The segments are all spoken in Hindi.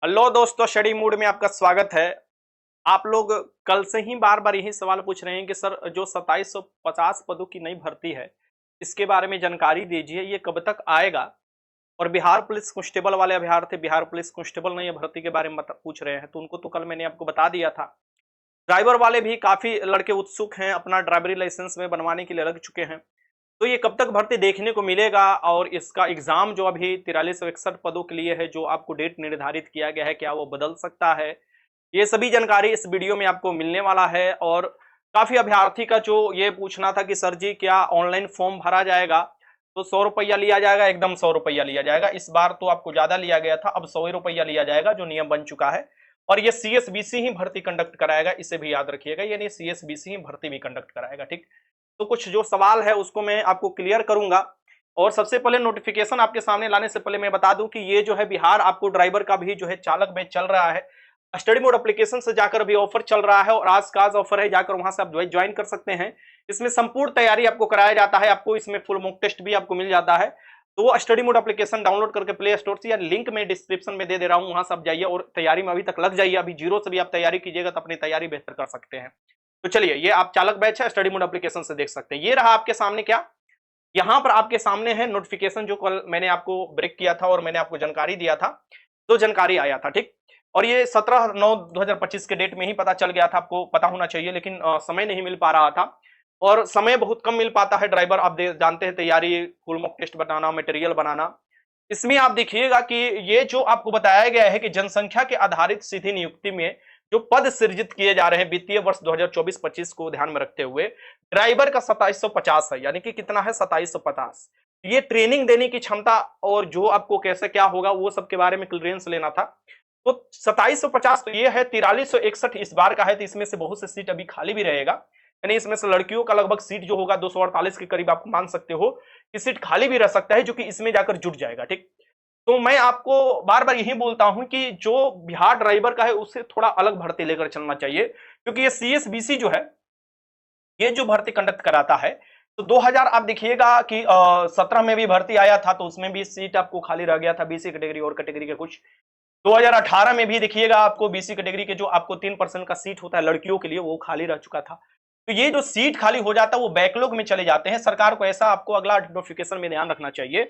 हेलो दोस्तों, स्टडी मूड में आपका स्वागत है। आप लोग कल से ही बार बार यही सवाल पूछ रहे हैं कि सर जो 2750 पदों की नई भर्ती है इसके बारे में जानकारी दीजिए, ये कब तक आएगा। और बिहार पुलिस कांस्टेबल वाले अभ्यर्थी बिहार पुलिस कांस्टेबल नई भर्ती के बारे में पूछ रहे हैं, तो उनको तो कल मैंने आपको बता दिया था। ड्राइवर वाले भी काफी लड़के उत्सुक हैं, अपना ड्राइवरी लाइसेंस में बनवाने के लिए लग चुके हैं। तो ये कब तक भर्ती देखने को मिलेगा और इसका एग्जाम जो अभी 4361 पदों के लिए है, जो आपको डेट निर्धारित किया गया है, क्या वो बदल सकता है, ये सभी जानकारी इस वीडियो में आपको मिलने वाला है। और काफी अभ्यर्थी का जो ये पूछना था कि सर जी क्या ऑनलाइन फॉर्म भरा जाएगा, तो 100 रुपया लिया जाएगा, एकदम 100 रुपया लिया जाएगा। इस बार तो आपको ज्यादा लिया गया था, अब 100 रुपया लिया जाएगा, जो नियम बन चुका है। और ये सीएसबीसी ही भर्ती कंडक्ट कराएगा, इसे भी याद रखिएगा, यानी सीएसबीसी ही भर्ती भी कंडक्ट कराएगा। ठीक, तो कुछ जो सवाल है उसको मैं आपको क्लियर करूंगा। और सबसे पहले नोटिफिकेशन आपके सामने लाने से पहले मैं बता दूं कि ये जो है बिहार आपको ड्राइवर का भी जो है चालक बैच चल रहा है। स्टडी मोड एप्लीकेशन से जाकर अभी ऑफर चल रहा है और आज का आज ऑफर है, जाकर वहां से आप ज्वाइन कर सकते हैं। इसमें संपूर्ण तैयारी आपको कराया जाता है, आपको इसमें फुल मॉक टेस्ट भी आपको मिल जाता है। तो वो स्टडी मोड एप्लीकेशन डाउनलोड करके प्ले स्टोर से, या लिंक में डिस्क्रिप्शन में दे रहा हूं, वहां से आप जाइए और तैयारी में अभी तक लग जाइए। अभी जीरो से भी आप तैयारी कीजिएगा तो अपनी तैयारी बेहतर कर सकते हैं। तो चलिए, ये आप चालक बैच है, स्टडी मोड एप्लीकेशन से देख सकते हैं। ये रहा आपके सामने, क्या यहां पर आपके सामने है नोटिफिकेशन, जो कल मैंने आपको ब्रेक किया था और मैंने आपको जानकारी दिया था। तो जानकारी आया था, ठीक। और ये 17/9/2025 के डेट में ही पता चल गया था, आपको पता होना चाहिए, लेकिन समय नहीं मिल पा रहा था। और समय बहुत कम मिल पाता है, ड्राइवर आप जानते हैं, तैयारी, फुल मॉक टेस्ट बनाना, मटेरियल बनाना। इसमें आप देखिएगा कि ये जो आपको बताया गया है कि जनसंख्या के आधारित सीधी नियुक्ति में जो पद सृजित किए जा रहे हैं वित्तीय वर्ष 2024-25 को ध्यान में रखते हुए, ड्राइवर का 2750 है, यानी कि कितना है, 2750। ये ट्रेनिंग देने की क्षमता और जो आपको कैसे क्या होगा वो सब के बारे में क्लियरेंस लेना था। तो 2750 तो ये है, 4361 इस बार का है, तो इसमें से बहुत से सीट अभी खाली भी रहेगा, यानी इसमें से लड़कियों का लगभग सीट जो होगा 248 के करीब, आप मान सकते हो कि सीट खाली भी रह सकता है, जो कि इसमें जाकर जुट जाएगा। ठीक, तो मैं आपको बार बार यही बोलता हूं कि जो बिहार ड्राइवर का है उससे थोड़ा अलग भर्ती लेकर चलना चाहिए, क्योंकि ये सीएसबीसी जो है, ये जो भर्ती कंडक्ट कराता है, तो 2000 आप देखिएगा कि 17 में भी भर्ती आया था, तो उसमें भी सीट आपको खाली रह गया था, बीसी कैटेगरी और कैटेगरी के कुछ। 2018 में भी देखिएगा आपको बीसी कैटेगरी के जो आपको 3% का सीट होता है लड़कियों के लिए, वो खाली रह चुका था। तो ये जो सीट खाली हो जाता है वो बैकलॉग में चले जाते हैं। सरकार को ऐसा आपको अगला नोटिफिकेशन में ध्यान रखना चाहिए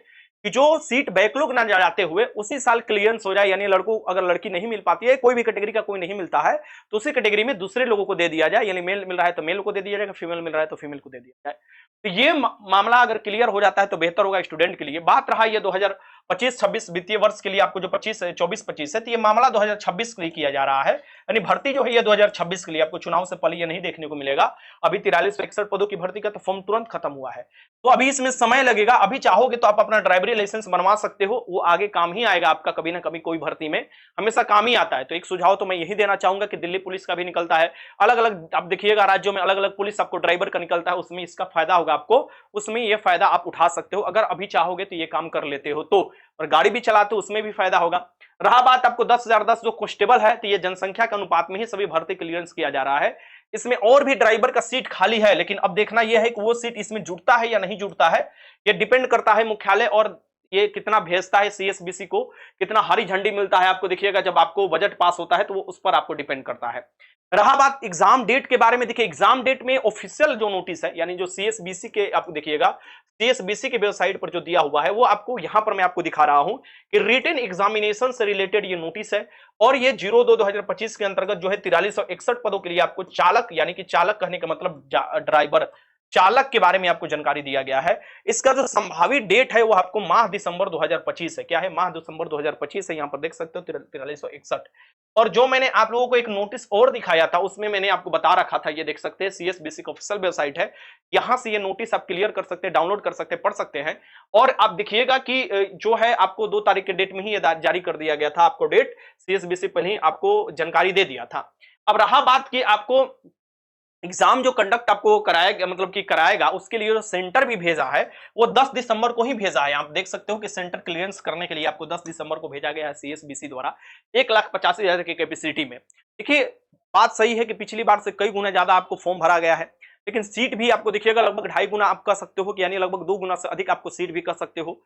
कि जो सीट बैकलॉग ना जाते हुए उसी साल क्लियरेंस हो जाए, यानी लड़कों, अगर लड़की नहीं मिल पाती है, कोई भी कैटेगरी का कोई नहीं मिलता है, तो उसी कैटेगरी में दूसरे लोगों को दे दिया जाए, यानी मेल मिल रहा है तो मेल को दे दिया जाएगा, फीमेल मिल रहा है तो फीमेल को दे दिया जाए। तो ये मामला अगर क्लियर हो जाता है तो बेहतर होगा स्टूडेंट के लिए। बात रहा ये 2025-26 वित्तीय वर्ष के लिए, आपको जो 24-25 है, तो ये मामला 2026 के लिए किया जा रहा है, यानी भर्ती जो है ये 2026 के लिए, आपको चुनाव से पहले ये नहीं देखने को मिलेगा। अभी 4361 पदों की भर्ती का तो फॉर्म तुरंत खत्म हुआ है, तो अभी इसमें समय लगेगा। अभी चाहोगे तो आप अपना ड्राइवरी लाइसेंस बनवा सकते हो, वो आगे काम ही आएगा आपका, कभी ना कभी कोई भर्ती में हमेशा काम ही आता है। तो एक सुझाव तो मैं यही देना चाहूंगा कि दिल्ली पुलिस का भी निकलता है, अलग अलग आप देखिएगा राज्यों में अलग अलग पुलिस आपको ड्राइवर का निकलता है, उसमें इसका फायदा होगा आपको, उसमें ये फायदा आप उठा सकते हो, अगर अभी चाहोगे तो ये काम कर लेते हो तो। और गाड़ी भी चलाते हो उसमें भी फायदा होगा। रहा बात आपको 10,010 जो कांस्टेबल है, तो ये जनसंख्या के अनुपात में ही सभी भर्ती क्लियरेंस किया जा रहा है। इसमें और भी ड्राइवर का सीट खाली है, लेकिन अब देखना यह है कि वो सीट इसमें जुड़ता है या नहीं जुड़ता है, ये डिपेंड करता है मुख्यालय और ये कितना भेजता है सीएसबीसी को, कितना हरी झंडी मिलता है आपको, देखिएगा जब आपको बजट पास होता है तो वो उस पर आपको डिपेंड करता है। रहा बात एग्जाम डेट के बारे में, देखिए एग्जाम डेट में ऑफिशियल जो नोटिस है, यानी जो सीएसबीसी के, आपको देखिएगा सीएसबीसी के वेबसाइट पर जो दिया हुआ है, वो आपको यहां पर मैं आपको दिखा रहा हूं कि रिटन एग्जामिनेशन से रिलेटेड ये नोटिस है। और ये 02/2025 के अंतर्गत जो है 4361 पदों के लिए आपको चालक, यानी कि चालक कहने का मतलब ड्राइवर, चालक के बारे में आपको जानकारी दिया गया है। इसका जो संभावित डेट है वो आपको माह दिसंबर 2025 है। क्या है, माह दिसंबर 2025 है, यहां पर देख सकते हो 4361। और जो मैंने आप लोगों को एक नोटिस और दिखाया था, उसमें मैंने आपको बता रखा था, ये देख सकते हैं सीएसबीसी का ऑफिशियल वेबसाइट है, यहां से ये नोटिस आप क्लियर कर सकते हैं, डाउनलोड कर सकते हैं, पढ़ सकते हैं। और आप देखिएगा कि जो है आपको 2 तारीख के डेट में ही ये जारी कर दिया गया था, आपको डेट सीएसबीसी पहले ही आपको जानकारी दे दिया था। अब रहा बात कि आपको एग्जाम जो कंडक्ट आपको कराया, मतलब कि कराएगा, उसके लिए जो सेंटर भी भेजा है वो 10 दिसंबर को ही भेजा है। आप देख सकते हो कि सेंटर क्लियरेंस करने के लिए आपको 10 दिसंबर को भेजा गया है सीएसबीसी द्वारा, 1,85,000 की कैपेसिटी में। देखिए बात सही है कि पिछली बार से कई गुना ज्यादा आपको फॉर्म भरा गया है, लेकिन सीट भी आपको देखिएगा लगभग 2.5 गुना आप कह सकते हो कि यानी लगभग 2 गुना से अधिक आपको सीट भी कह सकते हो।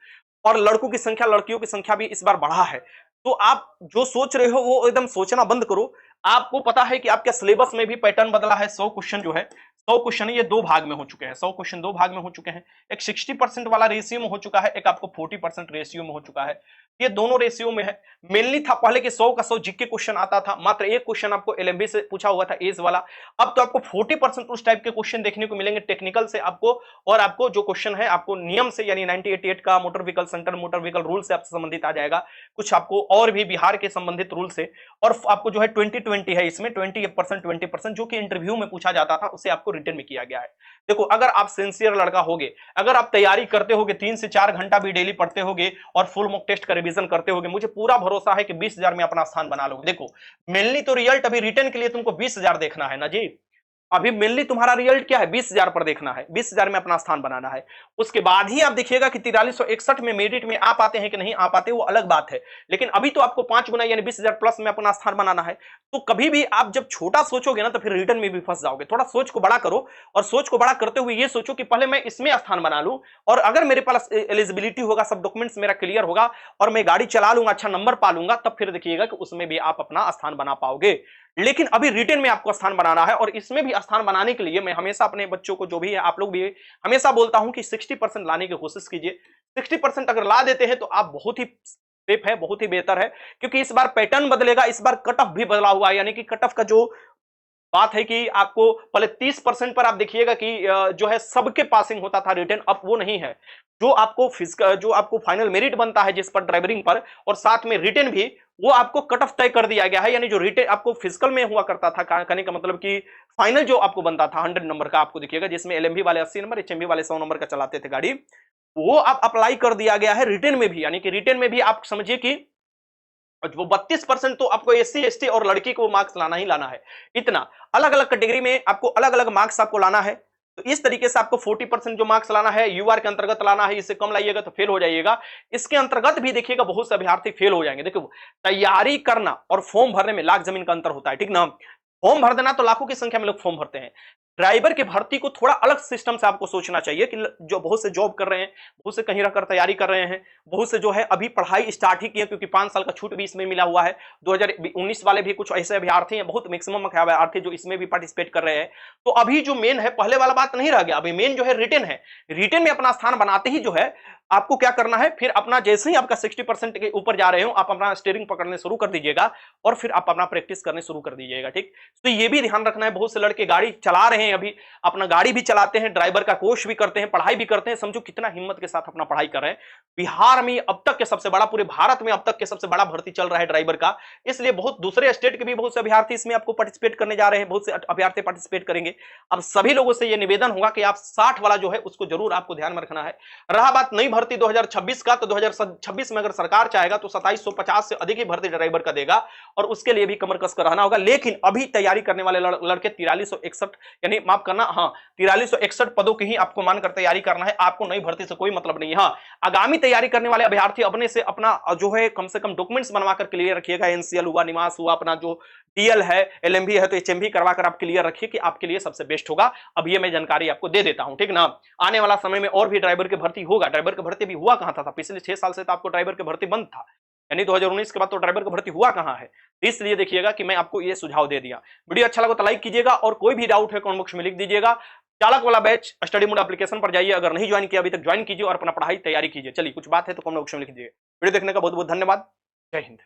और लड़कों की संख्या, लड़कियों की संख्या भी इस बार बढ़ा है। तो आप जो सोच रहे हो वो एकदम सोचना बंद करो। आपको पता है कि आपके सिलेबस में भी पैटर्न बदला है। 100 क्वेश्चन जो है, 100 क्वेश्चन ये 2 भाग में हो चुके हैं। 100 क्वेश्चन 2 भाग में हो चुके हैं। एक 60% वाला रेशियो में हो चुका है, एक आपको 40% रेशियो में हो चुका है। ये दोनों रेशियो में है। मेनली था पहले कि 100 का 100 जीके क्वेश्चन आता था, मात्र एक क्वेश्चन आपको एलएमबी से पूछा हुआ था, एज वाला। अब तो आपको 40% उस टाइप के क्वेश्चन देखने को मिलेंगे टेक्निकल से आपको। और आपको जो क्वेश्चन है आपको नियम से, यानी 1988 का motor vehicle centre motor vehicle rule से आपसे संबंधित आ जाएगा। कुछ आपको और भी बिहार के संबंधित रूल से। और आपको जो है 2020 है, इसमें 20% जो कि इंटरव्यू में पूछा जाता था उसे आपको रिटर्न में किया गया है। देखो, अगर आप सिंसियर लड़का होगे, अगर आप तैयारी करते होगे, 3 से 4 घंटा भी डेली पढ़ते होगे और फुल मॉक टेस्ट का रिवीजन करते होगे, मुझे पूरा भरोसा है कि 20,000 में अपना स्थान बना लोगे। देखो, मेनली तो रिजल्ट अभी रिटर्न के लिए तुमको 20,000 देखना है ना जी। अभी मेनली तुम्हारा रिजल्ट क्या है, 20,000 पर देखना है, 20,000 में अपना स्थान बनाना है। उसके बाद ही आप देखिएगा कि 4361 में मेरिट में आ पाते हैं कि नहीं आ पाते, वो अलग बात है। लेकिन अभी तो आपको 5 गुना यानी 20,000 प्लस में अपना स्थान बनाना है। तो कभी भी आप जब छोटा सोचोगे ना तो फिर रिटर्न में भी फंस जाओगे। थोड़ा सोच को बड़ा करो, और सोच को बड़ा करते हुए ये सोचो कि पहले मैं इसमें स्थान बना लूं, और अगर मेरे पास एलिजिबिलिटी होगा, सब डॉक्यूमेंट्स मेरा क्लियर होगा और मैं गाड़ी चला लूंगा, अच्छा नंबर पा लूंगा, तब फिर देखिएगा कि उसमें भी आप अपना स्थान बना पाओगे। लेकिन अभी रिटेन में आपको स्थान बनाना है, और इसमें भी स्थान बनाने के लिए मैं हमेशा अपने बच्चों को, जो भी है आप लोग भी, हमेशा बोलता हूं कि 60% लाने की कोशिश कीजिए। 60% अगर ला देते हैं तो आप बहुत ही सेफ है, बहुत ही बेहतर है। क्योंकि इस बार पैटर्न बदलेगा, इस बार कट ऑफ भी बदला हुआ है। यानी कि कट ऑफ का जो बात है कि आपको पहले 30% पर आप देखिएगा कि जो है सबके पासिंग होता था रिटर्न, अब वो नहीं है। जो आपको फिजिकल, जो आपको फाइनल मेरिट बनता है जिस पर ड्राइवरिंग पर, और साथ में रिटर्न भी, वो आपको कट ऑफ तय कर दिया गया है। यानी जो रिटर्न आपको फिजिकल में हुआ करता था, कहने का मतलब कि फाइनल जो आपको बनता था 100 नंबर का, आपको देखिएगा जिसमें एलएमबी वाले 80 नंबर, एचएमबी वाले 100 नंबर का चलाते थे गाड़ी, वो आप अप्लाई कर दिया गया है रिटर्न में भी। यानी कि रिटर्न में भी आप समझिए कि वो 32% तो आपको एससी एसटी और लड़की को मार्क्स लाना ही लाना है। इतना अलग अलग कैटेगरी में आपको अलग अलग मार्क्स आपको लाना है। तो इस तरीके से आपको 40% जो मार्क्स लाना है यूआर के अंतर्गत लाना है। इससे कम लाइएगा तो फेल हो जाइएगा। इसके अंतर्गत भी देखिएगा बहुत से अभ्यर्थी फेल हो जाएंगे। देखो, तैयारी करना और फॉर्म भरने में लाख जमीन का अंतर होता है, ठीक ना। फॉर्म भर देना तो लाखों की संख्या में लोग फॉर्म भरते हैं। ड्राइवर की भर्ती को थोड़ा अलग सिस्टम से आपको सोचना चाहिए कि जो बहुत से जॉब कर रहे हैं, बहुत से कहीं रहकर तैयारी कर रहे हैं, बहुत से जो है अभी पढ़ाई स्टार्ट ही किए, क्योंकि 5 साल का छूट भी इसमें मिला हुआ है। 2019 वाले भी कुछ ऐसे अभ्यर्थी हैं, बहुत मैक्सिमम अभ्यर्थी जो इसमें भी पार्टिसिपेट कर रहे हैं। तो अभी जो मेन है, पहले वाला बात नहीं रह गया, अभी मेन जो है रिटन है। रिटन में अपना स्थान बनाते ही जो है आपको क्या करना है, फिर अपना जैसे ही आपका 60% के ऊपर जा रहे हो, आप अपना स्टीयरिंग पकड़ने शुरू कर दीजिएगा और फिर आप अपना प्रैक्टिस करने शुरू कर दीजिएगा, ठीक। तो ये भी ध्यान रखना है। बहुत से लड़के गाड़ी चला रहे हैं, अभी अपना गाड़ी भी चलाते हैं, ड्राइवर का कोर्स भी करते हैं, पढ़ाई भी करते हैं। समझो कितना हिम्मत के साथ अपना पढ़ाई कर रहे हैं। बिहार में अब तक के सबसे बड़ा, पूरे भारत में अब तक के सबसे बड़ा भर्ती चल रहा है ड्राइवर का। इसलिए बहुत दूसरे स्टेट के भी बहुत से अभ्यर्थी इसमें आपको पार्टिसिपेट करने जा रहे हैं, बहुत से अभ्यर्थी पार्टिसिपेट करेंगे। अब सभी लोगों से यह निवेदन होगा कि आप 60 वाला जो है उसको जरूर आपको ध्यान में रखना है। रहा बात नई भर्ती 2026 का, तो 2026 में अगर सरकार चाहेगा तो 2750 से अधिक ही भर्ती ड्राइवर का देगा, और उसके लिए भी कमर कस कर रहना होगा। लेकिन अभी तैयारी करने वाले लड़के 4361, यानी माफ करना, हाँ 4361 पदों की ही आपको मानकर तैयारी करना है। आपको नई भर्ती से कोई मतलब नहीं है। हाँ, आगामी तैयारी करने वाले अभ्यर्थी अपने से अपना जो है कम से कम डॉक्यूमेंट्स बनवाकर क्लियर रखिएगा। एनसीएल हुआ, निवास हुआ, अपना जो डीएल है, एलएमबी है तो एचएमबी करवाकर आप क्लियर रखिए कि आपके लिए सबसे बेस्ट होगा। अब ये मैं जानकारी आपको दे देता हूं, ठीक ना। आने वाला समय में और भी ड्राइवर की भर्ती होगा। ड्राइवर की भर्ती भी हुआ कहां था, पिछले 6 साल से तो आपको ड्राइवर की भर्ती बंद था, यानी 2019 के बाद तो ड्राइवर की भर्ती हुआ कहां है। इसलिए देखिएगा कि मैं आपको ये सुझाव दे दिया। वीडियो अच्छा लगा तो लाइक कीजिएगा, और कोई भी डाउट है कमेंट बॉक्स में लिख दीजिएगा। चालक वाला बैच स्टडी मोड एप्लीकेशन पर जाइए, अगर नहीं ज्वाइन किया अभी तक ज्वाइन कीजिए और अपना पढ़ाई तैयारी कीजिए। चलिए, कुछ बात है तो कमेंट बॉक्स में लिख दीजिए। वीडियो देखने का बहुत बहुत धन्यवाद। जय हिंद।